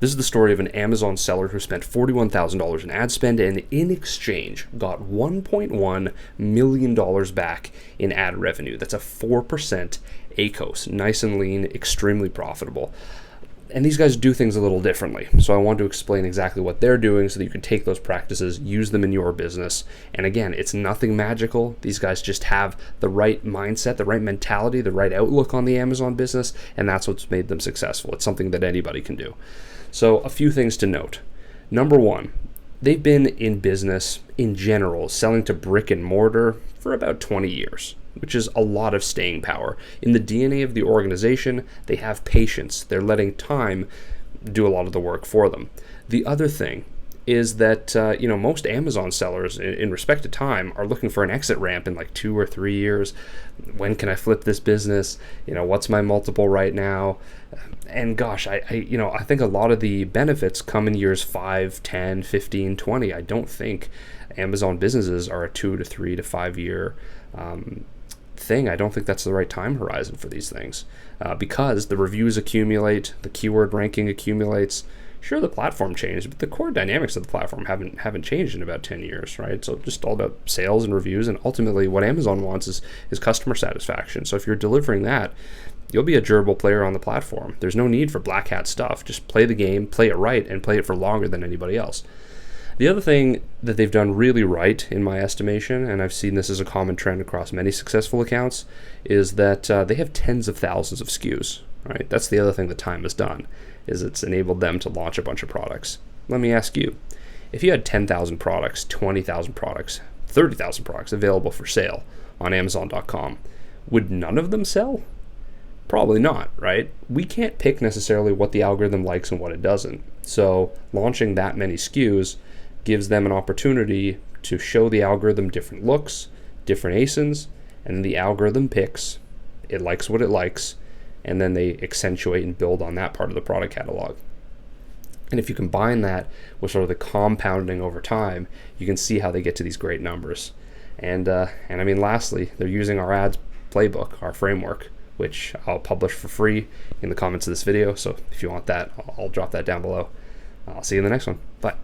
This is the story of an Amazon seller who spent $41,000 in ad spend and in exchange got $1.1 million back in ad revenue. That's a 4% ACOS. Nice and lean, extremely profitable. And these guys do things a little differently. So I want to explain exactly what they're doing so that you can take those practices, use them in your business. And again, it's nothing magical. These guys just have the right mindset, the right mentality, the right outlook on the Amazon business, and that's what's made them successful. It's something that anybody can do. So a few things to note. Number one, they've been in business in general, selling to brick and mortar for about 20 years, which is a lot of staying power. In the DNA of the organization, they have patience. They're letting time do a lot of the work for them. The other thing is that most Amazon sellers, in respect to time, are looking for an exit ramp in like 2 or 3 years. When can I flip this business? What's my multiple right now? And gosh, I think a lot of the benefits come in years 5, 10, 15, 20. I don't think Amazon businesses are a 2 to 3 to 5 year thing. I don't think that's the right time horizon for these things because the reviews accumulate, the keyword ranking accumulates. Sure, the platform changed, but the core dynamics of the platform haven't changed in about 10 years, right? So just all about sales and reviews, and ultimately what Amazon wants is customer satisfaction. So if you're delivering that, you'll be a durable player on the platform. There's no need for black hat stuff. Just play the game, play it right, and play it for longer than anybody else. The other thing that they've done really right, in my estimation, and I've seen this as a common trend across many successful accounts, is that they have tens of thousands of SKUs, right? That's the other thing that time has done, is it's enabled them to launch a bunch of products. Let me ask you, if you had 10,000 products, 20,000 products, 30,000 products available for sale on Amazon.com, would none of them sell? Probably not, right? We can't pick necessarily what the algorithm likes and what it doesn't. So launching that many SKUs gives them an opportunity to show the algorithm different looks, different ASINs, and the algorithm picks, it likes what it likes, and then they accentuate and build on that part of the product catalog. And if you combine that with sort of the compounding over time, you can see how they get to these great numbers. And I mean, lastly, they're using our ads playbook, our framework, which I'll publish for free in the comments of this video. So if you want that, I'll drop that down below. I'll see you in the next one. Bye.